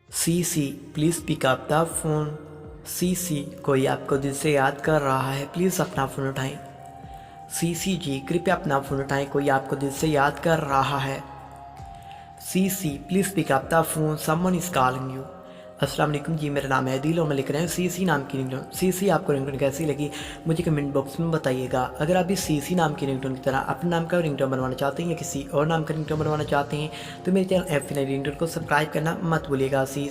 C C please pick up the phone. C C कोई आपको दिल से याद कर रहा है, प्लीज़ अपना फ़ोन उठाएं। सी सी जी कृपया अपना फ़ोन उठाएं, कोई आपको दिल से याद कर रहा है। C C please pick up the phone, someone is calling you. अस्सलाम वालेकुम जी, मेरा नाम है दिल और मैं लिख रहे हैं सी सी नाम की रिंगटोन। सी सी आपको रिंगटोन कैसी लगी मुझे कमेंट बॉक्स में बताइएगा। अगर आप इस सी सी नाम की रिंगटोन की तरह अपने नाम का रिंगटोन बनवाना चाहते हैं या किसी और नाम का रिंगटोन बनवाना चाहते हैं तो मेरे चैनल एफ रिंगटोन को सब्सक्राइब करना मत भूलिएगा। सी